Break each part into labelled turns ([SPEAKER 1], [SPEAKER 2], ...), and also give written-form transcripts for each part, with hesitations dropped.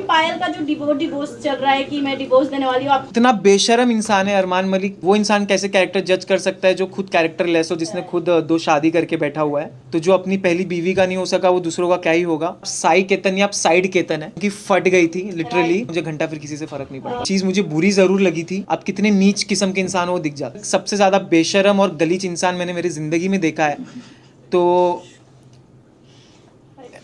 [SPEAKER 1] पायल का जो डिवोर्स चल रहा है कि मैं डिवोर्स देने वाली हूँ, आप
[SPEAKER 2] इतना बेशरम इंसान है अरमान मलिक। वो इंसान कैसे कैरेक्टर जज कर सकता है जो खुद कैरेक्टर लेस हो, जिसने खुद 2 शादी करके बैठा हुआ है। तो जो अपनी पहली बीवी का नहीं हो सका वो दूसरों का क्या ही होगा। साई केतन या आप साइड केतन है कि फट गई थी लिटरली। मुझे घंटा फिर किसी से फर्क नहीं पड़ा। चीज मुझे बुरी जरूर लगी थी। आप कितने नीच किस्म के इंसान हो दिख जाते। सबसे ज्यादा बेशरम और गलीच इंसान मैंने मेरी जिंदगी में देखा है। तो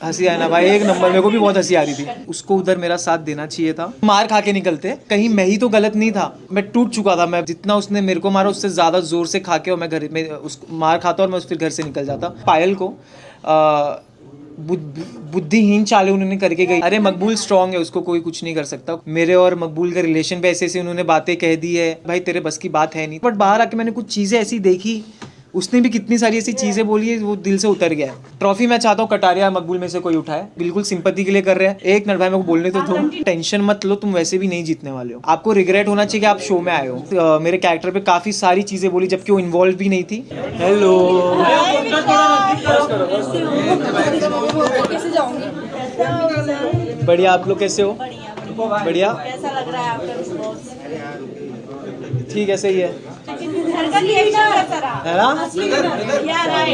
[SPEAKER 2] हंसी आया ना भाई, एक नंबर। मेरे को भी बहुत हंसी आ रही थी। उसको उधर मेरा साथ देना चाहिए था। मार खा के निकलते, कहीं मैं ही तो गलत नहीं था। मैं टूट चुका था। मैं जितना उसने मेरे को मारा उससे ज्यादा जोर से खा के और मैं घर में उसको मार खाता और मैं फिर घर से निकल जाता। पायल को बुद्धिहीन चाले उन्होंने करके गई। अरे मकबूल स्ट्रांग है, उसको कोई कुछ नहीं कर सकता। मेरे और मकबूल के रिलेशन पे ऐसे ऐसे उन्होंने बातें कह दी है, भाई तेरे बस की बात है नहीं। बट बाहर आके मैंने कुछ चीजें ऐसी देखी, उसने भी कितनी सारी ऐसी चीजें बोली है, वो दिल से उतर गया है। ट्रॉफी मैं चाहता हूँ कटारिया मकबूल में से कोई उठाए। बिल्कुल सिंपैथी के लिए कर रहे हैं। एक मिनट भाई मेरे को बोलने तो दो। टेंशन मत लो, तुम वैसे भी नहीं जीतने वाले हो। आपको रिग्रेट होना चाहिए कि आप शो में आए हो। मेरे कैरेक्टर पे काफी सारी चीजें बोली जबकि वो इन्वॉल्व भी नहीं थी। हेलो, बढ़िया। आप लोग कैसे हो? बढ़िया।
[SPEAKER 1] कैसा लग रहा है आपका रिस्पॉन्स?
[SPEAKER 2] ठीक है, सही है।
[SPEAKER 1] घर का रिएक्शन कैसा रहा?
[SPEAKER 2] है ना?
[SPEAKER 1] क्या राय?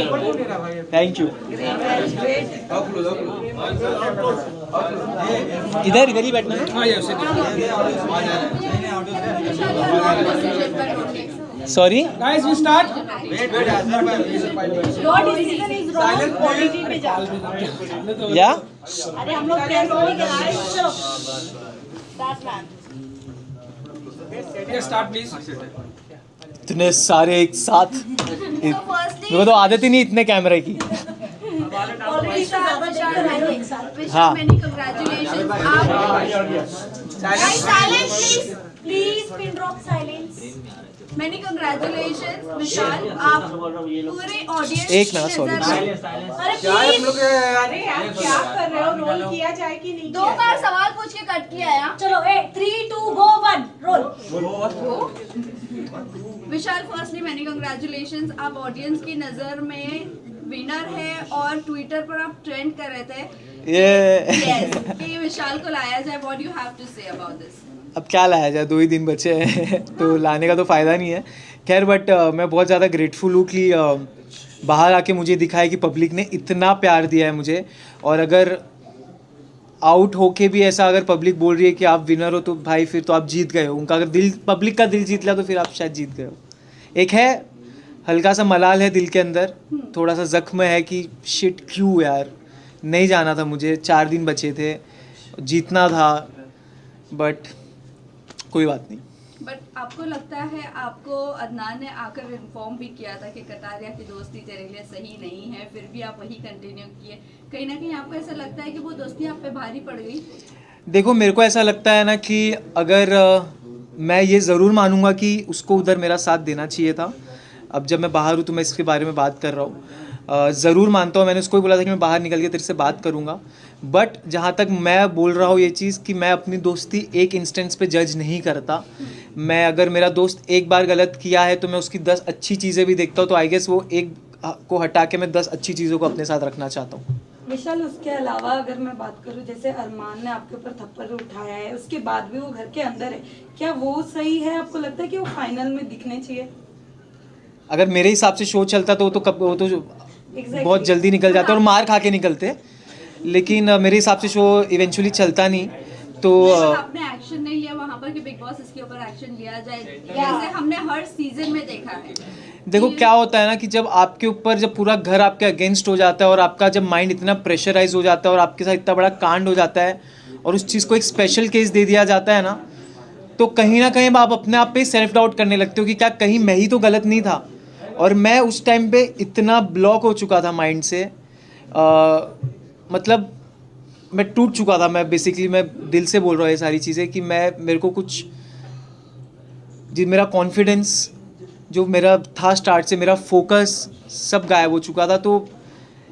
[SPEAKER 2] Thank you. इधर इधर ही बैठना है। Sorry
[SPEAKER 3] Guys, we start.
[SPEAKER 1] Your decision is wrong. OTT पे जाओ।
[SPEAKER 2] या
[SPEAKER 1] अरे हम लोग टेस्ट नहीं कर रहे हैं। चलो start ma'am.
[SPEAKER 3] Yes, start please.
[SPEAKER 2] इतने सारे एक साथ, मेरे को तो आदत ही नहीं इतने कैमरे की।
[SPEAKER 1] ऑलरेडी ज्यादा चक्कर आई है एक साथ।
[SPEAKER 2] हाँ।
[SPEAKER 4] Many congratulations.
[SPEAKER 1] Silence please pin drop silence.
[SPEAKER 4] Many congratulations, विशाल। आप पूरे ऑडियंस
[SPEAKER 2] एक मिनट, sorry।
[SPEAKER 1] अरे प्लीज, अरे आप क्या कर रहे हो? रोल किया जाए कि नहीं?
[SPEAKER 4] 2 बार सवाल पूछ के कट किया है।
[SPEAKER 1] चलो 3 2 गो 1 रोल।
[SPEAKER 4] विशाल, फर्स्टली मैनी कॉन्ग्रेचुलेशंस। आप ऑडियंस की नजर में विनर है और ट्विटर पर आप ट्रेंड कर रहे थे
[SPEAKER 2] ये
[SPEAKER 4] कि विशाल को लाया जाए। What you have to say about this?
[SPEAKER 2] अब क्या लाया जाए, 2 ही दिन बचे हैं तो लाने का तो फ़ायदा नहीं है। खैर बट मैं बहुत ज़्यादा ग्रेटफुल हूँ कि बाहर आके मुझे दिखा है कि पब्लिक ने इतना प्यार दिया है मुझे। और अगर आउट होके भी ऐसा अगर पब्लिक बोल रही है कि आप विनर हो तो भाई फिर तो आप जीत गए हो। उनका अगर दिल, पब्लिक का दिल जीत लिया तो फिर आप शायद जीत गए हो। एक है हल्का सा मलाल है दिल के अंदर, थोड़ा सा जख्म है कि शिट क्यों यार, नहीं जाना था मुझे। 4 दिन बचे थे, जीतना था, बट कोई बात नहीं।
[SPEAKER 4] बट आपको लगता है, आपको अदनान ने आकर इन्फॉर्म भी किया था कि कटारिया की दोस्ती तेरे लिए सही नहीं है, फिर भी आप वही कंटिन्यू किए। कहीं ना कहीं आपको ऐसा लगता है कि वो दोस्ती आप पे भारी पड़ गई?
[SPEAKER 2] देखो मेरे को ऐसा लगता है ना कि अगर मैं ये ज़रूर मानूंगा कि उसको उधर मेरा साथ देना चाहिए था। अब जब मैं बाहर हूँ तो मैं इसके बारे में बात कर रहा हूँ। ज़रूर मानता हूँ, मैंने उसको भी बोला था कि मैं बाहर निकल के तेरे से बात करूँगा। बट जहाँ तक मैं बोल रहा हूँ ये चीज़ कि मैं अपनी दोस्ती एक इंस्टेंस पे जज नहीं करता। मैं अगर मेरा दोस्त एक बार गलत किया है तो मैं उसकी 10 अच्छी चीज़ें भी देखता हूँ। तो आई गेस वो एक को हटा के मैं 10 अच्छी चीज़ों को अपने साथ रखना चाहता हूँ।
[SPEAKER 5] विशाल, उसके अलावा अगर मैं बात करूं, जैसे अरमान ने आपके ऊपर थप्पड़ उठाया है, उसके बाद भी वो घर के अंदर है, क्या वो सही है? आपको लगता है कि वो फाइनल में दिखने चाहिए?
[SPEAKER 2] अगर मेरे हिसाब से शो चलता तो वो तो बहुत जल्दी निकल जाते और मार खा के निकलते। लेकिन मेरे हिसाब से शो इवेंचुअली चलता नहीं। तो
[SPEAKER 4] आपने एक्शन नहीं लिया वहाँ पर कि बिग बॉस इसके ऊपर एक्शन लिया जाए, जैसे हमने हर सीजन में देखा है।
[SPEAKER 2] देखो क्या होता है ना कि जब आपके ऊपर, जब पूरा घर आपके अगेंस्ट हो जाता है और आपका जब माइंड इतना प्रेशराइज हो जाता है और आपके साथ इतना बड़ा कांड हो जाता है और उस चीज़ को एक स्पेशल केस दे दिया जाता है ना, तो कहीं ना कहीं आप अपने आप पे सेल्फ डाउट करने लगते हो कि क्या कहीं मैं ही तो गलत नहीं था। और मैं उस टाइम पे इतना ब्लॉक हो चुका था माइंड से, मतलब मैं टूट चुका था। मैं बेसिकली मैं दिल से बोल रहा हूँ ये सारी चीज़ें कि मेरे को कुछ जी, मेरा कॉन्फिडेंस जो मेरा था स्टार्ट से, मेरा फोकस सब गायब हो चुका था। तो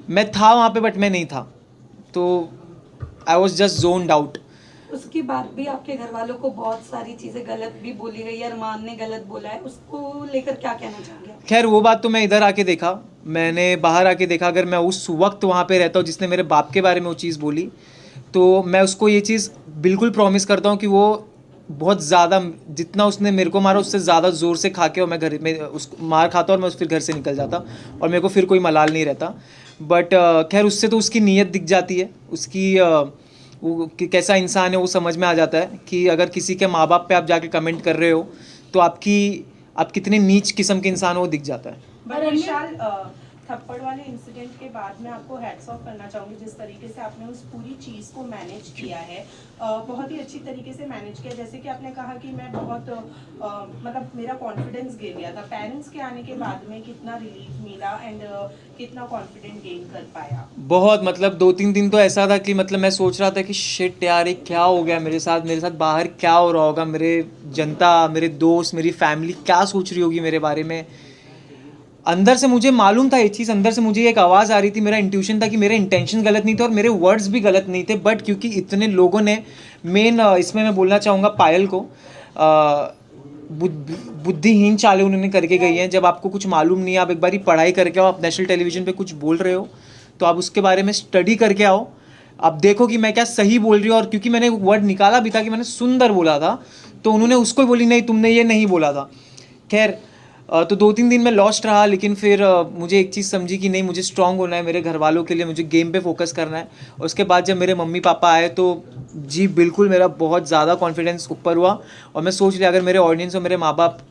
[SPEAKER 2] मैं था वहाँ पे बट मैं नहीं था, तो I was just zoned out.
[SPEAKER 5] उसके बाद भी आपके घर वालों को बहुत सारी चीजें गलत भी बोली गई, अरमान ने गलत बोला है, उसको लेकर क्या कहना चाहोगे?
[SPEAKER 2] खैर वो बात तो मैं इधर आके देखा, मैंने बाहर आके देखा। अगर मैं उस वक्त वहाँ पे रहता हूँ जिसने मेरे बाप के बारे में वो चीज़ बोली, तो मैं उसको ये चीज़ बिल्कुल प्रॉमिस करता हूँ कि वो बहुत ज़्यादा, जितना उसने मेरे को मारा उससे ज़्यादा ज़ोर से खा के और मैं घर में उसको मार खाता और मैं फिर घर से निकल जाता और मेरे को फिर कोई मलाल नहीं रहता। बट खैर उससे तो उसकी नीयत दिख जाती है, उसकी वो कैसा इंसान है वो समझ में आ जाता है कि अगर किसी के माँ बाप पे आप जाके कमेंट कर रहे हो तो आप कितने नीच किस्म के इंसान हो वो दिख जाता है।
[SPEAKER 1] बट विशाल, थप्पड़ वाले इंसिडेंट के बाद मैं आपको हैट्स ऑफ करना चाहूँगी जिस तरीके से आपने उस पूरी चीज़ को मैनेज किया है। बहुत ही अच्छी तरीके से मैनेज किया। जैसे कि आपने कहा कि मैं बहुत मतलब मेरा कॉन्फिडेंस गिर गया था, पेरेंट्स के आने के बाद में कितना रिलीफ मिला एंड कितना कॉन्फिडेंट गेन कर पाया।
[SPEAKER 2] बहुत, मतलब 2-3 दिन तो ऐसा था कि मतलब मैं सोच रहा था कि शिट यार ये क्या हो गया मेरे साथ बाहर क्या हो रहा होगा, मेरे जनता, मेरे दोस्त, मेरी फैमिली क्या सोच रही होगी मेरे बारे में। अंदर से मुझे मालूम था ये चीज़, अंदर से मुझे एक आवाज़ आ रही थी, मेरा इंट्यूशन था कि मेरे इंटेंशन गलत नहीं थे और मेरे वर्ड्स भी गलत नहीं थे, बट क्योंकि इतने लोगों ने मेन इसमें मैं बोलना चाहूँगा पायल को बुद्धिहीन चालें उन्होंने करके गई हैं। जब आपको कुछ मालूम नहीं है, आप एक बारी पढ़ाई करके आओ, आप नेशनल टेलीविज़न पे कुछ बोल रहे हो तो आप उसके बारे में स्टडी करके आओ, आप देखो कि मैं क्या सही बोल रही हूँ। और क्योंकि मैंने वर्ड निकाला भी था कि मैंने सुंदर बोला था तो उन्होंने उसको बोली नहीं तुमने ये नहीं बोला था। खैर तो 2-3 दिन में लॉस्ट रहा, लेकिन फिर मुझे एक चीज़ समझी कि नहीं मुझे स्ट्रांग होना है मेरे घर वालों के लिए, मुझे गेम पे फोकस करना है। और उसके बाद जब मेरे मम्मी पापा आए तो जी बिल्कुल मेरा बहुत ज़्यादा कॉन्फिडेंस ऊपर हुआ और मैं सोच लिया अगर मेरे ऑडियंस और मेरे माँ बाप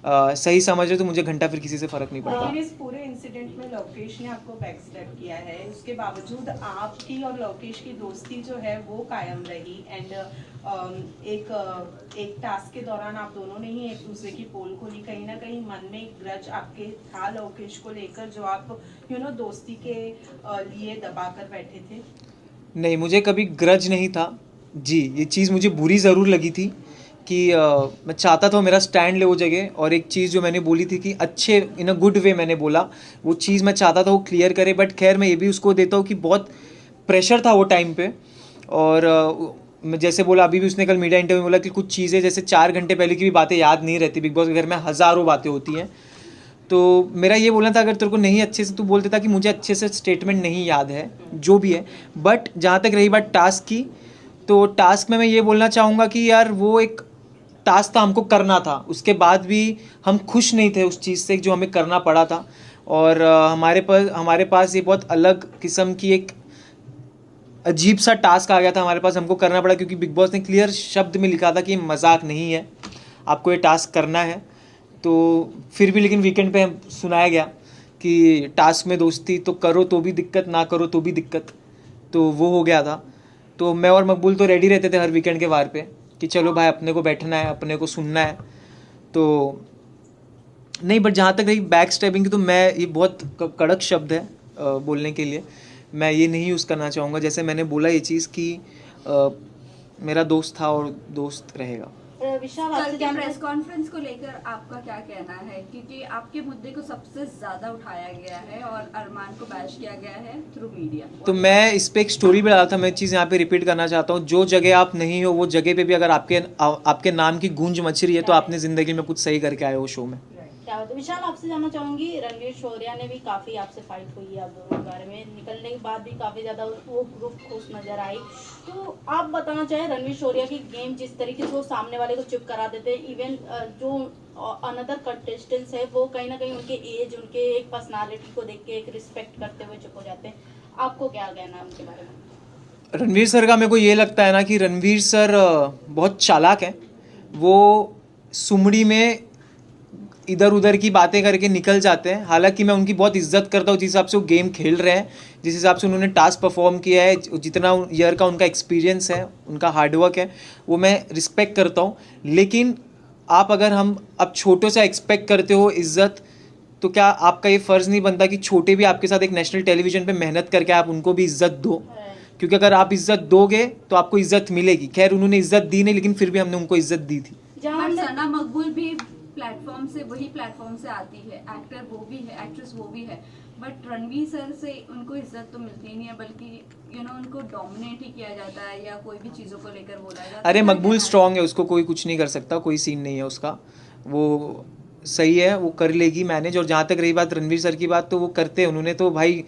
[SPEAKER 2] सही समझ रहे तो मुझे घंटा फिर किसी से फ़र्क नहीं पड़ता।
[SPEAKER 1] इस पूरे इंसिडेंट में लोकेश ने आपको बैक स्टेप किया है, उसके बावजूद आपकी और लोकेश की दोस्ती जो है वो कायम रही एंड एक टास्क के दौरान आप दोनों ने ही एक दूसरे की पोल खोली। कहीं ना कहीं मन में एक ग्रज आपके था लोकेश को लेकर जो आप दोस्ती के लिए दबा कर बैठे थे?
[SPEAKER 2] नहीं, मुझे कभी ग्रज नहीं था जी। ये चीज़ मुझे बुरी ज़रूर लगी थी कि मैं चाहता था मेरा स्टैंड ले वो जगह, और एक चीज़ जो मैंने बोली थी कि अच्छे इन अ गुड वे मैंने बोला, वो चीज़ मैं चाहता था वो क्लियर करे। बट खैर मैं ये भी उसको देता हूँ कि बहुत प्रेशर था वो टाइम पे। और मैं जैसे बोला, अभी भी उसने कल मीडिया इंटरव्यू में बोला कि कुछ चीज़ें जैसे 4 घंटे पहले की भी बातें याद नहीं रहती। बिग बॉस के घर में हज़ारों बातें होती हैं। तो मेरा ये बोलना था अगर तेरे को नहीं अच्छे से तू बोल देता कि मुझे अच्छे से स्टेटमेंट नहीं याद है जो भी है। बट जहाँ तक रही बात टास्क की, तो टास्क में मैं ये बोलना चाहूँगा कि यार वो एक टास्क था, हमको करना था। उसके बाद भी हम खुश नहीं थे उस चीज़ से जो हमें करना पड़ा था। और हमारे पास ये बहुत अलग किस्म की एक अजीब सा टास्क आ गया था हमारे पास, हमको करना पड़ा क्योंकि बिग बॉस ने क्लियर शब्द में लिखा था कि मजाक नहीं है, आपको ये टास्क करना है। तो फिर भी लेकिन वीकेंड पे सुनाया गया कि टास्क में दोस्ती तो करो तो भी दिक्कत, ना करो तो भी दिक्कत, तो वो हो गया था। तो मैं और मकबूल तो रेडी रहते थे हर वीकेंड के वार पे कि चलो भाई अपने को बैठना है, अपने को सुनना है। तो नहीं, बट जहाँ तक रही बैक स्टेपिंग की, तो मैं ये बहुत कड़क शब्द है बोलने के लिए, मैं ये नहीं यूज़ करना चाहूँगा। जैसे मैंने बोला ये चीज़ कि मेरा दोस्त था और दोस्त रहेगा।
[SPEAKER 4] विशाल, कल के प्रेस कॉन्फ्रेंस को लेकर आपका क्या कहना है? क्योंकि आपके मुद्दे को सबसे ज्यादा उठाया गया है और अरमान को बैश किया गया है थ्रू मीडिया। तो
[SPEAKER 2] मैं इस पे एक स्टोरी भी डाला था, मैं चीज़ यहाँ पे रिपीट करना चाहता हूँ। जो जगह आप नहीं हो वो जगह पे भी अगर आपके नाम की गूंज मच रही है तो आपने ज़िंदगी में कुछ सही करके आए हो शो में।
[SPEAKER 3] क्या होता है विशाल, आपसे जानना चाहूंगी, रणवीर शौर्या ने भी काफी आपसे फाइट हुई है आप दोनों के बारे में, निकलने के बाद भी काफी ज्यादा वो ग्रुप खुश नजर आई। तो आप बताना चाहें रणवीर शौर्या की गेम जिस तरीके से वो सामने वाले को चुप करा देते हैं, इवन जो अनदर कंटेस्टेंट्स है वो कहीं ना कहीं उनके एज, उनके एक पर्सनालिटी को देख के एक रिस्पेक्ट करते हुए चुप हो जाते हैं, आपको क्या कहना है उनके बारे में?
[SPEAKER 2] रणवीर सर का मेरे को ये लगता है ना कि रणवीर सर बहुत चालाक हैं। वो सुमड़ी में इधर उधर की बातें करके निकल जाते हैं। हालांकि मैं उनकी बहुत इज्जत करता हूँ जिस हिसाब से वो गेम खेल रहे हैं, जिस हिसाब से उन्होंने टास्क परफॉर्म किया है, जितना ईयर का उनका एक्सपीरियंस है, उनका हार्डवर्क है, वो मैं रिस्पेक्ट करता हूँ। लेकिन आप अगर हम अब छोटों से एक्सपेक्ट करते हो इज्जत, तो क्या आपका ये फ़र्ज़ नहीं बनता कि छोटे भी आपके साथ एक नेशनल टेलीविज़न पे मेहनत करके आप उनको भी इज्जत दो? क्योंकि अगर आप इज्जत दोगे तो आपको इज्जत मिलेगी। खैर उन्होंने इज्जत दी नहीं, लेकिन फिर भी हमने उनको इज्जत दी थी।
[SPEAKER 4] सना मकबूल भी प्लेटफॉर्म से, वही प्लेटफॉर्म से आती है, एक्टर वो भी है, एक्ट्रेस वो भी है, बट रणवीर सर से उनको इज्जत तो मिलती नहीं है, बल्कि उनको डोमिनेट ही किया जाता है या कोई भी चीज़ों को लेकर बोला जाता है।
[SPEAKER 2] अरे मकबूल स्ट्रांग है, उसको कोई कुछ नहीं कर सकता, कोई सीन नहीं है उसका, वो सही है, वो कर लेगी मैनेज। और जहाँ तक रही बात रणवीर सर की बात, तो वो करते हैं, उन्होंने तो भाई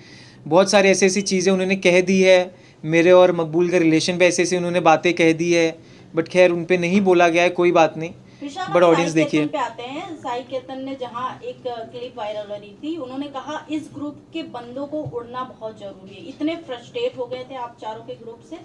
[SPEAKER 2] बहुत सारी ऐसी ऐसी चीज़ें उन्होंने कह दी है मेरे और मकबूल के रिलेशन पे ऐसे ऐसे उन्होंने बातें कह दी है, बट खैर उन पे नहीं बोला गया है, कोई बात नहीं, बट ऑडियंस देखिए।
[SPEAKER 3] पे आते हैं, साई केतन ने जहां एक क्लिप वायरल हो रही थी, उन्होंने कहा इस ग्रुप के बंदों को उड़ना बहुत जरूरी है। इतने फ्रस्ट्रेट हो गए थे आप चारों के ग्रुप से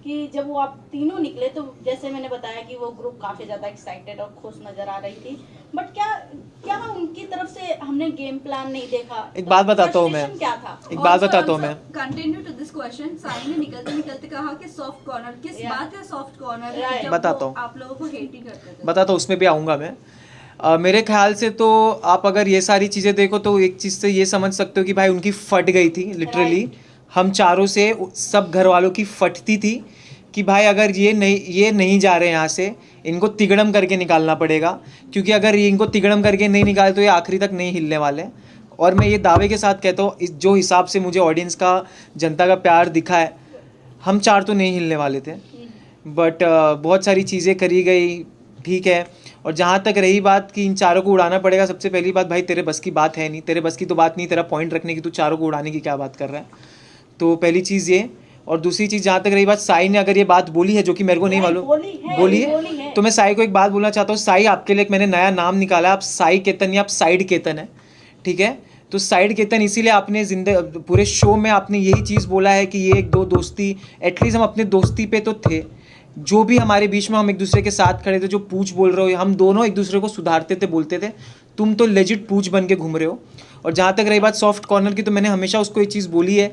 [SPEAKER 3] कि जब वो आप तीनों निकले तो जैसे मैंने बताया कि वो ग्रुप काफी ज्यादा एक्साइटेड और खुश नजर आ रही थी, बट क्या उनकी तरफ से हमने गेम प्लान नहीं देखा?
[SPEAKER 2] एक बात बताता हूँ मैं,
[SPEAKER 3] क्या था?
[SPEAKER 2] एक बात बताता हूँ मैं,
[SPEAKER 4] continue to this question. Sai ने निकलते निकलते कहा कि सॉफ्ट कॉर्नर, किस बात है सॉफ्ट कॉर्नर?
[SPEAKER 2] बताता हूँ,
[SPEAKER 4] आप लोगों को हेट ही करते थे।
[SPEAKER 2] बताता हूँ, उसमें भी आऊँगा मैं। मेरे ख्याल से तो आप अगर ये सारी चीज़ें देखो तो एक चीज़ से ये समझ सकते हो कि भाई उनकी फट गई थी लिटरली। हम चारों से सब घर वालों की फटती थी कि भाई अगर ये नहीं जा रहे यहाँ से, इनको तिगड़म करके निकालना पड़ेगा, क्योंकि अगर ये इनको तिगड़म करके नहीं निकाले तो ये आखिरी तक नहीं हिलने वाले। और मैं ये दावे के साथ कहता हूँ, जो हिसाब से मुझे ऑडियंस का, जनता का प्यार दिखा है, हम चार तो नहीं हिलने वाले थे, बट बहुत सारी चीज़ें करी गई, ठीक है। और जहाँ तक रही बात कि इन चारों को उड़ाना पड़ेगा, सबसे पहली बात भाई तेरे बस की बात है नहीं, तेरे बस की तो बात नहीं, तेरा पॉइंट रखने की, तू चारों को उड़ाने की क्या बात कर रहा है। तो पहली चीज़ ये। और दूसरी चीज़, जहाँ तक रही बात, साई ने अगर ये बात बोली है जो कि मेरे को नहीं मालूम, बोली है, तो मैं साई को एक बात बोलना चाहता हूँ। साई, आपके लिए एक मैंने नया नाम निकाला है, आप साई केतन या आप साइड केतन है, ठीक है। तो साइड केतन इसीलिए आपने पूरे शो में आपने यही चीज़ बोला है कि ये एक दो दोस्ती, एटलीस्ट हम अपने दोस्ती पे तो थे, जो भी हमारे बीच में हम एक दूसरे के साथ खड़े थे, जो पूछ बोल रहे हो, हम दोनों एक दूसरे को सुधारते थे, बोलते थे। तुम तो लेजिट पूछ बन के घूम रहे हो। और जहाँ तक रही बात सॉफ्ट कॉर्नर की, तो मैंने हमेशा उसको ये चीज़ बोली है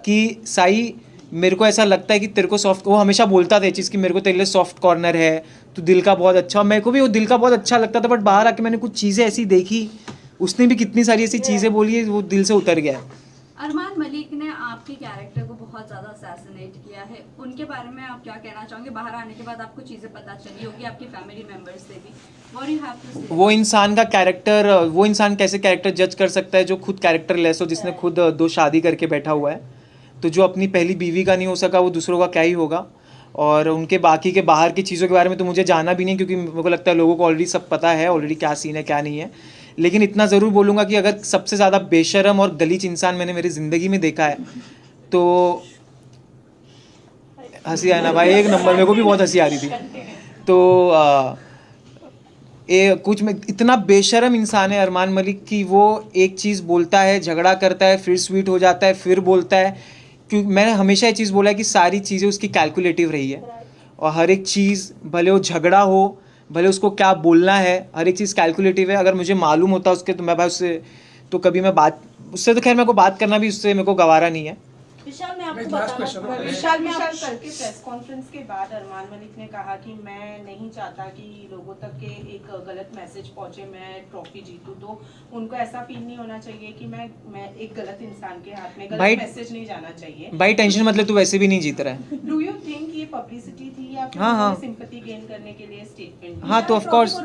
[SPEAKER 2] कि साई, मेरे को ऐसा लगता है कि तेरे को सॉफ्ट, वो हमेशा बोलता था ये चीज़ कि मेरे को तेरे लिए सॉफ्ट कॉर्नर है, तो दिल का बहुत अच्छा। मेरे को भी वो दिल का बहुत अच्छा लगता था, बट बाहर आके मैंने कुछ चीज़ें ऐसी देखी, उसने भी कितनी सारी ऐसी चीज़ें बोली है, वो दिल से उतर गया है।
[SPEAKER 4] अरमान मलिक ने आपके कैरेक्टर को बहुत ज़्यादा असैसिनेट किया है, उनके बारे में आप क्या कहना चाहोगे? बाहर आने के बाद आपको चीज़ें पता चली होगी आपके फैमिली मेंबर्स से भी, व्हाट यू हैव टू से?
[SPEAKER 2] वो इंसान का कैरेक्टर, वो इंसान कैसे कैरेक्टर जज कर सकता है जो खुद कैरेक्टर लेस हो, जिसने खुद 2 शादी करके बैठा हुआ है। तो जो अपनी पहली बीवी का नहीं हो सका, वो दूसरों का क्या ही होगा। और उनके बाकी के बाहर की चीज़ों के बारे में तो मुझे जाना भी नहीं, क्योंकि मेरे को लगता है लोगों को ऑलरेडी सब पता है ऑलरेडी क्या सीन है क्या नहीं है। लेकिन इतना ज़रूर बोलूँगा कि अगर सबसे ज़्यादा बेशरम और गलीच इंसान मैंने मेरी ज़िंदगी में देखा है तो हंसी आया ना भाई, एक नंबर, मेरे को भी बहुत हंसी आ रही थी। तो कुछ में इतना बेशरम इंसान है अरमान मलिक कि वो एक चीज़ बोलता है, झगड़ा करता है, फिर स्वीट हो जाता है, फिर बोलता है। क्योंकि मैंने हमेशा ये चीज़ बोला है कि सारी चीज़ें उसकी कैलकुलेटिव रही है, और हर एक चीज़, भले वो झगड़ा हो, भले उसको क्या बोलना है, हर एक चीज़ कैलकुलेटिव है। अगर मुझे मालूम होता उसके, तो मैं भाई उससे तो कभी मैं बात, उससे तो खैर मेरे को बात करना भी, उससे मेरे को गवारा नहीं है।
[SPEAKER 3] विशाल, मैं आपको बताना,
[SPEAKER 1] विशाल कल के प्रेस कॉन्फ्रेंस के बाद अरमान मलिक ने कहा कि मैं नहीं चाहता कि लोगों तक के एक गलत मैसेज पहुंचे, मैं ट्रॉफी जीतूं, तो उनको ऐसा फील नहीं होना चाहिए कि मैं एक गलत इंसान के हाथ में, गलत मैसेज नहीं जाना चाहिए।
[SPEAKER 2] भाई टेंशन मतलब, तू वैसे भी नहीं जीत रहा है।
[SPEAKER 1] डू यू थिंक ये पब्लिसिटी थी या
[SPEAKER 2] हाँ,
[SPEAKER 1] सिंपैथी गेन करने के लिए स्टेटमेंट?
[SPEAKER 2] हाँ, तो ऑफ कोर्स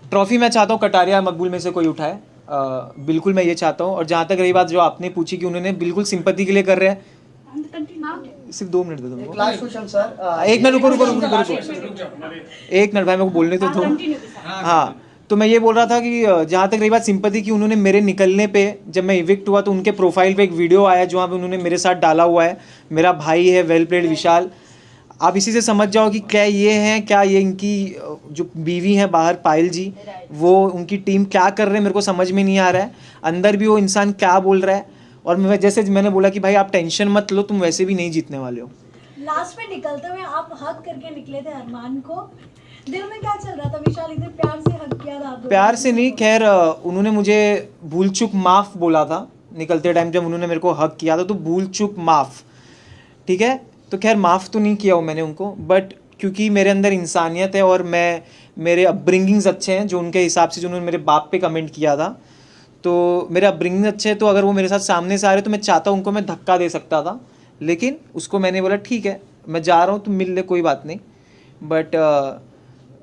[SPEAKER 2] ट्रॉफी मैं चाहता हूँ कटारिया मकबूल में से कोई उठाए, बिल्कुल मैं ये चाहता हूँ। और जहाँ तक रही बात जो आपने पूछी कि उन्होंने बिल्कुल सिंपैथी के लिए कर रहे हैं, सिर्फ 2 मिनट दे दो।
[SPEAKER 6] लास्ट क्वेश्चन सर,
[SPEAKER 2] एक मिनट रुको, एक मिनट भाई, मेरे को बोलने तो दो। हाँ, तो मैं ये बोल रहा था कि जहाँ तक रही बात सिंपैथी की, उन्होंने मेरे निकलने पे, जब मैं इविक्ट हुआ तो उनके प्रोफाइल पे एक वीडियो आया जहाँ पे उन्होंने मेरे साथ डाला हुआ है, मेरा भाई है वेल प्लेड विशाल। आप इसी से समझ जाओ कि क्या ये हैं, क्या ये इनकी जो बीवी हैं बाहर पायल जी, वो उनकी टीम क्या कर रहे हैं, मेरे को समझ में नहीं आ रहा है। अंदर भी वो इंसान क्या बोल रहा है। और मैं जैसे मैंने बोला कि भाई आप टेंशन मत लो, तुम वैसे भी नहीं जीतने वाले हो।
[SPEAKER 7] लास्ट में निकलते हुए आप हक करके निकले थे अरमान को, दिल में क्या चल रहा था? विशाल इतने प्यार से हक किया था आपको।
[SPEAKER 2] प्यार से नहीं, खैर उन्होंने मुझे भूल चूक माफ़ बोला था निकलते टाइम, जब उन्होंने मेरे को हक किया था, तो भूल चूक माफ़, ठीक है। तो खैर माफ़ तो नहीं किया हो मैंने उनको, बट क्योंकि मेरे अंदर इंसानियत है और मेरे अपब्रिंगिंग्स अच्छे हैं, जो उनके हिसाब से जो उन्होंने मेरे बाप पे कमेंट किया था, तो मेरे अपब्रिंगिंग अच्छे हैं। तो अगर वो मेरे साथ सामने से आ रहे तो मैं चाहता हूँ उनको मैं धक्का दे सकता था, लेकिन उसको मैंने बोला ठीक है मैं जा रहा हूँ, तुम मिल ले, कोई बात नहीं। बट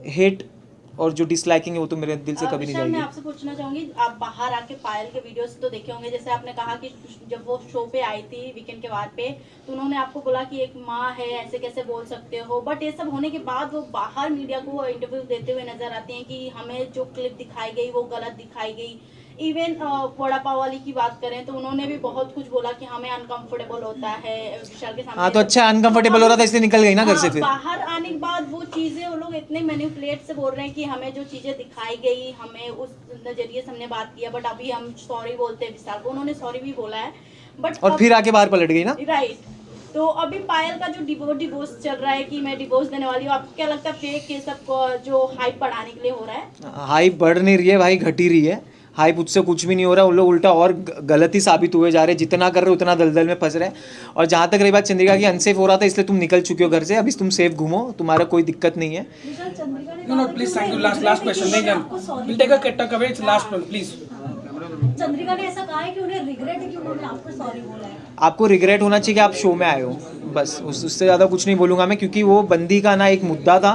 [SPEAKER 2] हेट और जो डिसलाइकिंग है वो तो मेरे दिल से कभी नहीं जाएगी।
[SPEAKER 3] मैं आपसे पूछना चाहूंगी, आप बाहर आके पायल के वीडियोस तो देखे होंगे, जैसे आपने कहा कि जब वो शो पे आई थी वीकेंड के बाद पे, तो उन्होंने आपको बोला कि एक माँ है, ऐसे कैसे बोल सकते हो। बट ये सब होने के बाद वो बाहर मीडिया को इंटरव्यू देते हुए नजर आती हैं कि हमें जो क्लिप दिखाई गई वो गलत दिखाई गई, इवन वड़ा पाव वाली की बात करें तो उन्होंने भी बहुत कुछ बोला कि हमें अनकंफर्टेबल होता है विशाल के सामने।
[SPEAKER 2] हाँ तो अच्छा अनकंफर्टेबल हो रहा था इसलिए निकल गई ना घर से
[SPEAKER 3] हाँ,
[SPEAKER 2] फिर।
[SPEAKER 3] बाहर आने के बाद वो चीजें वो लोग इतने मैनिपुलेट से बोल रहे हैं कि हमें जो चीजें दिखाई गई हमें उस नजरिए से हमने बात किया, बट अभी हम सॉरी बोलते हैं विशाल को, उन्होंने सॉरी भी बोला है बट
[SPEAKER 2] और फिर आके बाहर पलट गई ना।
[SPEAKER 3] राइट। तो अभी पायल का जो डिवोर्स चल रहा है कि मैं डिवोर्स देने वाली हूँ, आपको क्या लगता है फेक ये सब जो हाइप बढ़ाने के लिए हो रहा है?
[SPEAKER 2] हाइप बढ़ नहीं रही है भाई, घट ही रही है। हाइप उससे कुछ भी नहीं हो रहा, वो लोग उल्टा और गलत ही साबित हुए जा रहे हैं। जितना कर रहे हो उतना दलदल में फंस रहे हैं। और जहाँ तक रही बात चंद्रिका की, अनसेफ हो रहा था इसलिए तुम निकल चुके हो घर से, अभी तुम सेफ घूमो, तुम्हारा कोई दिक्कत नहीं है।
[SPEAKER 7] विशाल, चंद्रिका ने
[SPEAKER 6] No, no,
[SPEAKER 7] कहा था
[SPEAKER 6] please,
[SPEAKER 7] कि
[SPEAKER 6] thank you.
[SPEAKER 7] उन्हें
[SPEAKER 6] Last
[SPEAKER 7] regret है
[SPEAKER 6] question.
[SPEAKER 7] कि
[SPEAKER 6] नहीं,
[SPEAKER 7] आपको sorry
[SPEAKER 6] we'll take a
[SPEAKER 7] बोला।
[SPEAKER 6] take away. It's last one, please.
[SPEAKER 7] Chandrika ने ऐसा कहा है कि उन्हें रिग्रेट है कि उन्होंने आपको सॉरी बोला है।
[SPEAKER 2] आपको रिग्रेट होना चाहिए कि आप शो में आए हो, बस उससे ज़्यादा कुछ नहीं बोलूँगा मैं, क्योंकि वो बंदी का ना एक मुद्दा था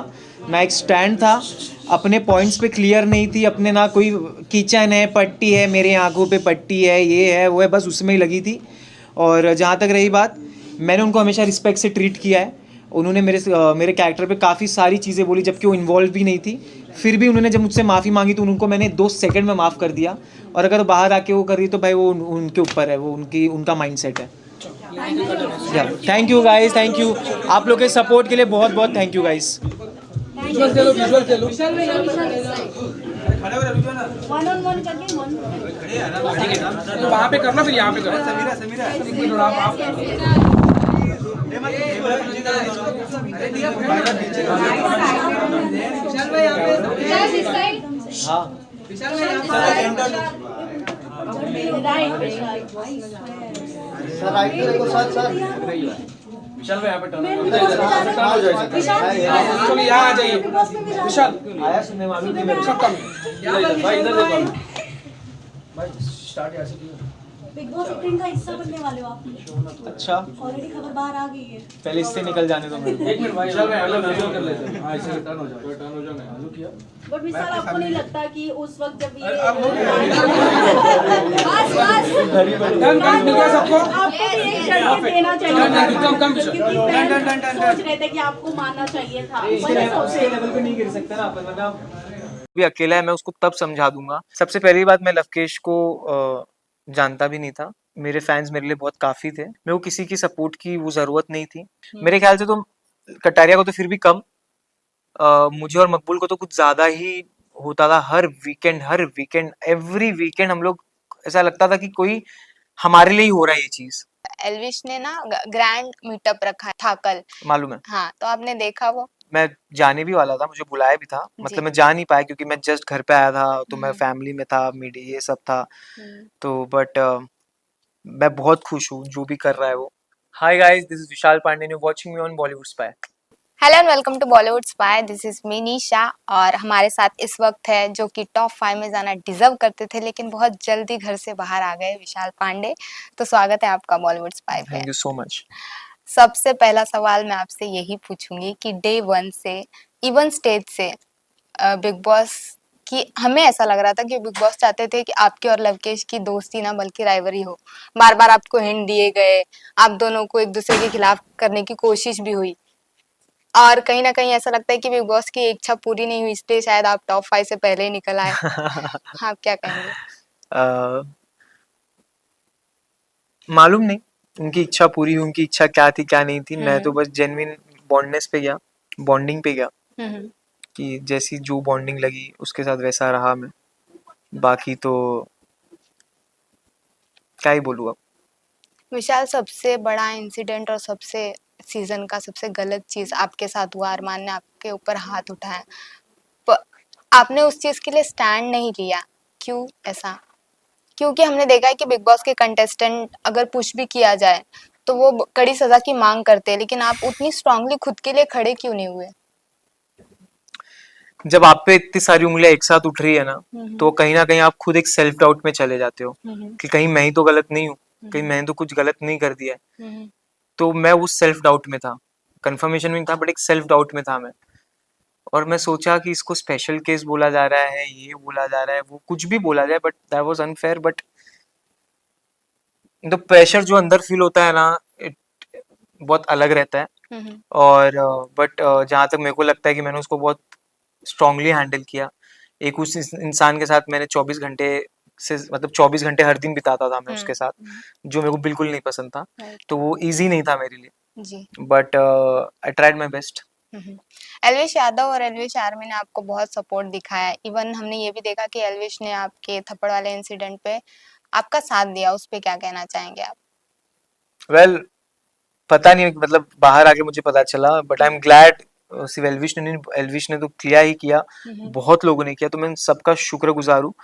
[SPEAKER 2] ना एक स्टैंड था, अपने पॉइंट्स पे क्लियर नहीं थी, अपने ना कोई किचन है, पट्टी है, मेरे आंखों पे पट्टी है, ये है वो है, बस उसमें ही लगी थी। और जहाँ तक रही बात, मैंने उनको हमेशा रिस्पेक्ट से ट्रीट किया है। उन्होंने मेरे कैरेक्टर पे काफ़ी सारी चीज़ें बोली जबकि वो इन्वॉल्व भी नहीं थी, फिर भी उन्होंने जब मुझसे माफ़ी मांगी तो उनको मैंने 2 सेकंड में माफ़ कर दिया। और अगर बाहर आके वो कर रही तो भाई वो उनके ऊपर है, वो उनका माइंडसेट है। Thank you guys, thank you आप लोग के सपोर्ट के लिए, बहुत बहुत थैंक यू गाइस।
[SPEAKER 6] Visual चलो, visual चलो.
[SPEAKER 3] वन ऑन वन करके वन
[SPEAKER 6] तो वहाँ पे करना, फिर यहाँ पे करना।
[SPEAKER 2] हाँ
[SPEAKER 3] राइट विशाल।
[SPEAKER 6] विशाल भाई यहाँ पे turn
[SPEAKER 7] विशाल,
[SPEAKER 6] चलो यहाँ आ जाइए। विशाल
[SPEAKER 2] आया सुनने मालूम नहीं मेरे को।
[SPEAKER 6] सब कम भाई इधर देखो भाई, स्टार्ट यहाँ से किया।
[SPEAKER 7] बिग बॉस 18 का हिस्सा बनने वाले हो आप।
[SPEAKER 2] अच्छा
[SPEAKER 7] ऑलरेडी खबर बाहर आ गई है।
[SPEAKER 2] पहले इससे निकल जाने दो मेरे को।
[SPEAKER 6] एक मिनट भाई, विशाल भाई अलग वीडियो कर लेते हैं। हाँ ऐसे टर्न हो जाए आलू किया।
[SPEAKER 3] बट विशाल आपको नहीं लगता कि उस वक्त जब ये
[SPEAKER 6] डन मिल गया सबको।
[SPEAKER 3] आपको भी एक शर्त देना चाहिए था,
[SPEAKER 6] कम विशाल।
[SPEAKER 3] क्योंकि fans सोच रहे थे कि आपको मानना चाहिए था।
[SPEAKER 2] उसके लेवल पे नहीं गिर सकता ना अपन, वरना भी अकेला है, मैं उसको तब समझा दूंगा। सबसे पहली बात, मैं लवकेश को जानता भी नहीं था। मेरे फैंस मेरे लिए बहुत काफी थे, मेरे को किसी की सपोर्ट की वो जरूरत नहीं थी। मेरे ख्याल से तो कटारिया को तो फिर भी कम, मुझे और मकबूल को तो कुछ ज्यादा ही होता था। हर वीकेंड एवरी वीकेंड हम लोग, ऐसा लगता था कि कोई हमारे लिए ही हो रहा है ये चीज।
[SPEAKER 8] एल्विश ने ना ग्रैंड मीटअप रखा था कल,
[SPEAKER 2] मालूम है,
[SPEAKER 8] हाँ तो आपने देखा वो?
[SPEAKER 2] मैं जाने भी वाला था, मुझे बुलाया भी था, मतलब मैं जा नहीं पाया क्योंकि मैं जस्ट घर पे आया था, तो मैं फैमिली में था, मीडिया ये सब था। तो बट मैं बहुत खुश हूँ जो भी कर रहा है वो। Hi guys, this is Vishal Pandey, you watching me on Bollywood spy.
[SPEAKER 8] Hello and welcome to Bollywood spy, this is me Nisha. और हमारे साथ इस वक्त है जो कि टॉप 5 में जाना डिजर्व करते थे लेकिन बहुत जल्दी घर से बाहर आ गए, विशाल पांडे। तो स्वागत है आपका बॉलीवुड स्पाई पे।
[SPEAKER 2] Thank you so much.
[SPEAKER 8] सबसे पहला सवाल मैं आपसे यही पूछूंगी कि डे 1 से इवन स्टेज से बिग बॉस की, हमें ऐसा लग रहा था कि बिग बॉस चाहते थे कि आपकी और लवकेश की दोस्ती ना बल्कि राइवरी हो। बार बार आपको हिंट दिए गए, आप दोनों को एक दूसरे के खिलाफ करने की कोशिश भी हुई, और कहीं ना कहीं ऐसा लगता है कि बिग बॉस की इच्छा पूरी नहीं हुई, इसलिए शायद आप टॉप 5 से पहले ही निकल आए। आप क्या कहेंगे?
[SPEAKER 2] मालूम नहीं उनकी इच्छा पूरी हुई, उनकी इच्छा क्या थी क्या नहीं थी। मैं तो बस जेन्युइन बॉन्डनेस पे गया, बॉन्डिंग पे गया, कि जैसी जो बॉन्डिंग लगी उसके साथ वैसा रहा मैं। बाकी तो क्या ही बोलूँ अब।
[SPEAKER 8] विशाल, सबसे बड़ा इंसिडेंट और सबसे सीजन का सबसे गलत चीज आपके साथ हुआ, अरमान ने आपके ऊपर हाथ उठाया, आपने उस चीज के लिए स्टैंड नहीं लिया, क्यों ऐसा? क्योंकि हमने देखा है कि बिग बॉस के कंटेस्टेंट अगर पुश भी किया जाए तो वो कड़ी सजा की मांग करते हैं, लेकिन आप उतनी स्ट्रांगली खुद के लिए खड़े क्यों नहीं हुए?
[SPEAKER 2] जब आप पे इतनी सारी उंगलियां एक साथ उठ रही है ना, तो कहीं ना कहीं आप खुद एक सेल्फ डाउट में चले जाते हो कि कहीं मैं ही तो गलत नहीं हूँ, कहीं मैंने तो कुछ गलत नहीं कर दिया है। तो मैं उस सेल्फ डाउट में था, कंफर्मेशन में था बट एक सेल्फ डाउट में था मैं। और मैं सोचा कि इसको स्पेशल केस बोला जा रहा है, ये बोला जा रहा है, वो कुछ भी बोला जाए, but that was unfair. But the pressure जो अंदर फील होता है ना, बहुत अलग रहता है। और बट जहाँ तक मेरे को लगता है कि मैंने उसको बहुत स्ट्रांगली हैंडल किया। एक उस इंसान के साथ मैंने 24 घंटे से मतलब 24 घंटे हर दिन बिताता था मैं उसके साथ,
[SPEAKER 8] हम्म,
[SPEAKER 2] जो मेरे को बिल्कुल नहीं पसंद था।
[SPEAKER 8] right,
[SPEAKER 2] तो वो इजी नहीं था मेरे लिए,
[SPEAKER 8] जी।
[SPEAKER 2] But I tried my best.
[SPEAKER 8] Elvish Yadav और एल्विश आर्मी ने आपको बहुत सपोर्ट दिखाया। इवन हमने ये भी देखा कि एल्विश ने आपके थप्पड़ वाले इंसिडेंट पे आपका साथ दिया। उस पे क्या कहना चाहेंगे आप?
[SPEAKER 2] वेल, पता नहीं मतलब बाहर आके मुझे पता चला, बट आई एम ग्लैड। सिर्फ एल्विश ने नहीं, एल्विश ने तो किया ही किया, बहुत लोगों ने किया, तो मैं सबका शुक्रगुजार हूँ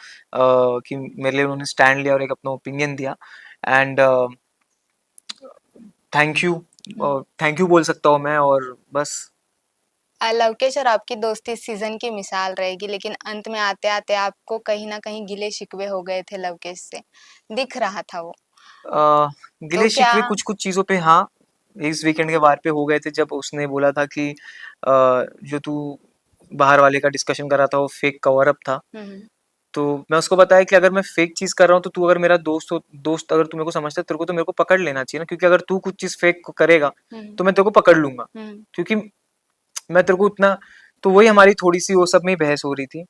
[SPEAKER 2] कि मेरे लिए उन्होंने स्टैंड लिया और एक अपना ओपिनियन दिया। And thank you, thank you बोल सकता हूँ मैं, और बस।
[SPEAKER 8] लवकेश और आपकी दोस्ती इस सीजन की मिसाल रहेगी, लेकिन अंत में आते आते आपको कहीं ना कहीं गिले शिकवे हो गए थे लवकेश से, दिख रहा था वो।
[SPEAKER 2] गिले
[SPEAKER 8] तो क्या
[SPEAKER 2] शिकवे कुछ कुछ चीजों पे, हाँ, इस वीकेंड के बार पे हो गए थे, जब उसने बोला था कि जो तू बाहर वाले का डिस्कशन कर रहा था वो फेक कवर अप था। तो मैं उसको बताया कि अगर मैं फेक चीज कर रहा हूँ तो तू अगर मेरा दोस्त हो, दोस्त अगर तू मेरे को समझता है, तेरे को तो मेरे को पकड़ लेना चाहिए ना, क्योंकि अगर तू कुछ चीज फेक करेगा तो मैं तेरे को पकड़ लूंगा, क्योंकि मैं तेरे को उतना। तो वही हमारी थोड़ी सी वो सब में ही बहस हो रही थी,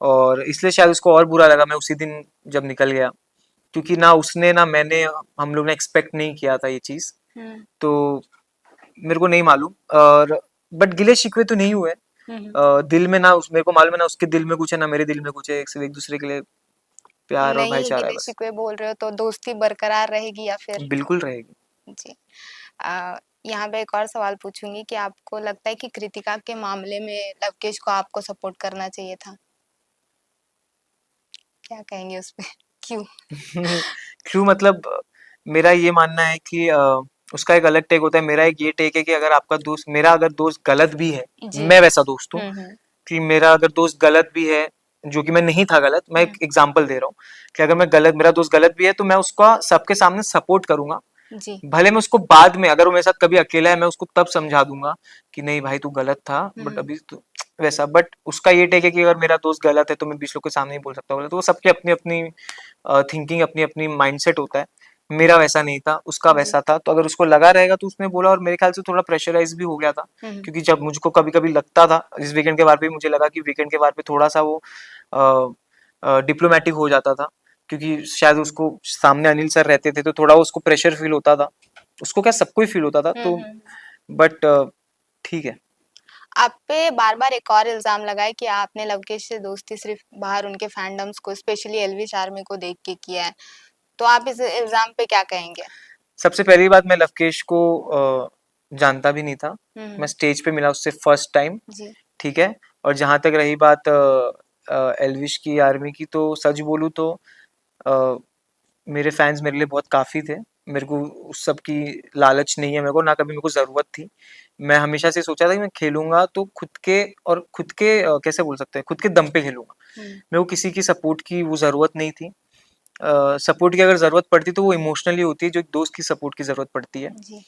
[SPEAKER 2] और इसलिए शायद उसको और बुरा लगा मैं उसी दिन जब निकल गया, क्योंकि ना उसने ना मैंने, हम लोग ने एक्सपेक्ट नहीं किया था ये चीज। तो मेरे को नहीं मालूम, और बट गिले शिकवे तो नहीं हुए। दिल में ना मेरे को मालूम है ना उसके दिल में कुछ है ना मेरे दिल में कुछ है, एक दूसरे के लिए प्यार और
[SPEAKER 8] नहीं
[SPEAKER 2] भाईचारा है
[SPEAKER 8] गिले
[SPEAKER 2] बस।
[SPEAKER 8] शिकवे बोल रहे हो तो दोस्ती बरकरार रहेगी या फिर?
[SPEAKER 2] बिल्कुल रहेगी।
[SPEAKER 8] जी। यहाँ पे एक और सवाल पूछूंगी कि आपको लगता है कि कृतिका के मामले में लवकेश को आपको सपोर्ट करना चाहिए था? क्या कहेंगे उस पे? क्यों?
[SPEAKER 2] क्यों मतलब, मेरा ये मानना है कि उसका एक अलग टेक होता है, मेरा एक ये टेक है कि अगर आपका दोस्त, मेरा अगर दोस्त गलत भी है,
[SPEAKER 8] जी।
[SPEAKER 2] मैं वैसा दोस्त हूँ
[SPEAKER 8] हम्म
[SPEAKER 2] कि मेरा अगर दोस्त गलत भी है, जो कि मैं नहीं था गलत, मैं एक एग्जांपल दे रहा हूँ कि अगर मैं गलत, मेरा दोस्त गलत भी है तो मैं उसका सबके सामने सपोर्ट करूंगा।
[SPEAKER 8] जी।
[SPEAKER 2] भले मैं उसको बाद में, अगर वो मेरे साथ कभी अकेला है, मैं उसको तब समझा दूंगा कि नहीं भाई तू गलत था, बट अभी तो वैसा। बट उसका ये टेक है कि अगर मेरा दोस्त गलत है तो मैं 20 लोग के सामने नहीं बोल सकता गलत। तो वो सबकी अपनी अपनी थिंकिंग, अपनी अपनी माइंडसेट होता है। मेरा वैसा नहीं था, उसका वैसा था, तो अगर उसको लगा रहेगा तो उसने बोला, और मेरे ख्याल से थोड़ा प्रेशराइज भी हो गया था, क्योंकि जब मुझको कभी कभी लगता था, इस वीकेंड के बार पे मुझे लगा कि वीकेंड के बार पे थोड़ा सा वो डिप्लोमेटिक हो जाता था, क्योंकि शायद उसको सामने अनिल सर रहते थे तो थोड़ा उसको प्रेशर फील होता था, उसको क्या सबको ही फील होता था। तो बट ठीक है।
[SPEAKER 8] आप पे बार बार एक और इल्जाम लगाए कि आपने लवकेश से दोस्ती सिर्फ बाहर उनके फैंडम्स को, स्पेशली एल्विश आर्मी को देख के किया है, तो आप इस इल्जाम पे क्या कहेंगे?
[SPEAKER 2] सबसे पहली बात, मैं लवकेश को जानता भी नहीं था, मैं स्टेज पे मिला उससे फर्स्ट टाइम,
[SPEAKER 8] जी।
[SPEAKER 2] ठीक है। और जहां तक रही बात एल्विश की आर्मी की, तो सच बोलूं तो मेरे फैंस मेरे लिए बहुत काफ़ी थे, मेरे को उस सब की लालच नहीं है, मेरे को ना कभी मेरे को ज़रूरत थी। मैं हमेशा से सोचा था कि मैं खेलूंगा तो खुद के, और खुद के कैसे बोल सकते हैं, खुद के दम पे खेलूंगा। मेरे को किसी की सपोर्ट की वो ज़रूरत नहीं थी। सपोर्ट की अगर ज़रूरत पड़ती तो वो इमोशनली होती है, जो एक दोस्त की सपोर्ट की ज़रूरत पड़ती है।
[SPEAKER 8] जी।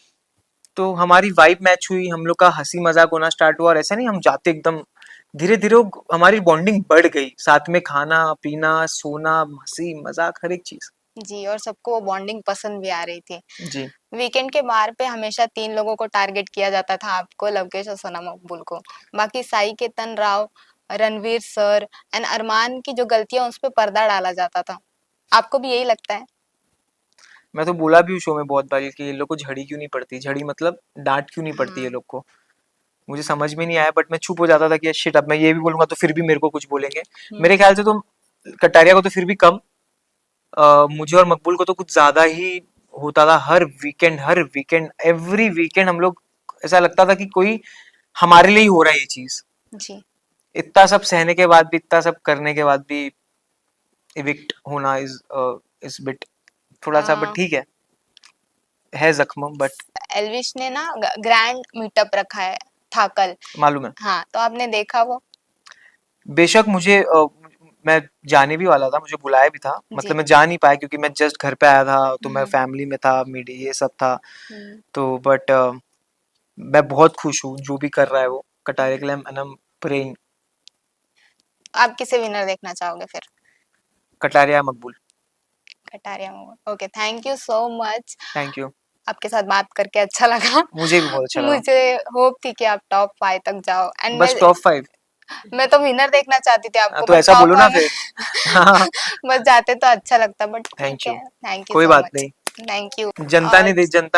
[SPEAKER 2] तो हमारी वाइब मैच हुई, हम लोग का हंसी मजाक होना स्टार्ट हुआ, और ऐसा नहीं हम जाते एकदम, धीरे धीरे हमारी बॉन्डिंग बढ़ गई, साथ में खाना पीना सोना हंसी मजाक हर एक चीज।
[SPEAKER 8] जी, और सबको वो बॉन्डिंग पसंद भी आ रही थी।
[SPEAKER 2] जी।
[SPEAKER 8] वीकेंड के बार पे हमेशा 3 लोगों को टारगेट किया जाता था, आपको, लवकेश और सना मकबूल को। बाकी साई केतन राव, रणवीर सर एंड अरमान की जो गलतियां, उस पे पर्दा डाला जाता था। आपको भी यही लगता है?
[SPEAKER 2] मैं तो बोला भी हूँ शो में बहुत बार कि ये लोग को झड़ी क्यों नहीं पड़ती, झड़ी मतलब डांट क्यों नहीं पड़ती ये लोग को, मुझे समझ में नहीं आया। बट मैं चुप हो जाता था कि शिट, अब मैं ये भी बोलूंगा तो फिर भी मेरे को कुछ बोलेंगे। मेरे ख्याल से तो कटारिया को तो फिर भी कम, मुझे और मकबूल को तो कुछ ज्यादा ही होता था। हर वीकेंड एवरी वीकेंड हम लोग, ऐसा लगता था कि कोई हमारे लिए ही हो रहा है ये चीज।
[SPEAKER 8] जी।
[SPEAKER 2] इतना सब सहने के बाद भी, इतना सब करने के बाद भी इविक्ट होना इज बिट थोड़ा सा, बट ठीक है जख्म। बट
[SPEAKER 8] एल्विश ने ना ग्रैंड मीटअप रखा है, था कल,
[SPEAKER 2] मालूम है,
[SPEAKER 8] हाँ, तो आपने देखा वो?
[SPEAKER 2] बेशक मुझे मैं जाने भी वाला था, मुझे बुलाया भी था, मतलब मैं जा नहीं पाया क्योंकि मैं जस्ट घर पे आया था, तो मैं फैमिली में था, मीडिया ये सब था। तो बट मैं बहुत खुश हूँ जो भी कर रहा है वो कटारिया के लिए, आई एम प्रेइंग।
[SPEAKER 8] आप किसे विनर देखना चाहोगे फिर?
[SPEAKER 2] कटारिया मकबूल।
[SPEAKER 8] कटारिया में। Okay, thank you so much.
[SPEAKER 2] Thank you,
[SPEAKER 8] आपके साथ बात करके अच्छा लगा।
[SPEAKER 2] मुझे भी बहुत अच्छा लगा।
[SPEAKER 8] मुझे होप थी कि आप टॉप 5 तक जाओ, एंड मैं
[SPEAKER 2] बस टॉप 5?
[SPEAKER 8] मैं तो विनर देखना चाहती थी आपको,
[SPEAKER 2] तो
[SPEAKER 8] but
[SPEAKER 2] ऐसा
[SPEAKER 8] top
[SPEAKER 2] बोलो ना
[SPEAKER 8] one-
[SPEAKER 2] फिर।
[SPEAKER 8] बस जाते तो अच्छा लगता, but
[SPEAKER 2] Thank you.
[SPEAKER 8] Thank you
[SPEAKER 2] कोई
[SPEAKER 8] सो
[SPEAKER 2] बात
[SPEAKER 8] मच।
[SPEAKER 2] नहीं।
[SPEAKER 8] Thank you.
[SPEAKER 2] जनता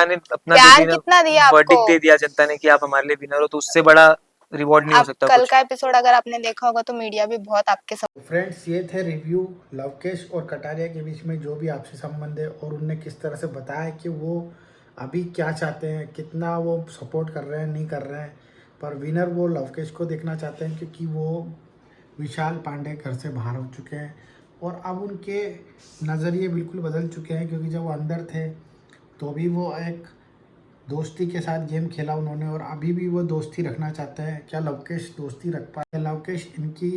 [SPEAKER 2] ने अपना
[SPEAKER 8] प्यार कितना दिया आपको?
[SPEAKER 2] वर्डिक्ट दे दिया जनता ने कि आप हमारे लिए विनर हो, तो उससे बड़ा रिवॉर्ड नहीं हो
[SPEAKER 8] आप
[SPEAKER 2] सकता
[SPEAKER 8] कल
[SPEAKER 2] कुछ।
[SPEAKER 8] का एपिसोड अगर आपने देखा होगा तो मीडिया भी बहुत आपके
[SPEAKER 9] फ्रेंड्स, ये थे रिव्यू लवकेश और कटारिया के बीच में जो भी आपसी संबंध है, और उनने किस तरह से बताया कि वो अभी क्या चाहते हैं, कितना वो सपोर्ट कर रहे हैं, नहीं कर रहे हैं। पर विनर वो लवकेश को देखना चाहते हैं, क्योंकि वो विशाल पांडे घर से बाहर हो चुके हैं और अब उनके नज़रिए बिल्कुल बदल चुके हैं। क्योंकि जब वो अंदर थे तो भी वो एक दोस्ती के साथ गेम खेला उन्होंने, और अभी भी वो दोस्ती रखना चाहते हैं। क्या लवकेश दोस्ती रख पाए? लवकेश इनकी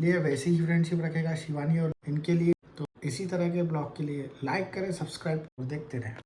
[SPEAKER 9] लिए वैसी ही फ्रेंडशिप रखेगा शिवानी और इनके लिए? तो इसी तरह के ब्लॉग के लिए लाइक करें, सब्सक्राइब और देखते रहें।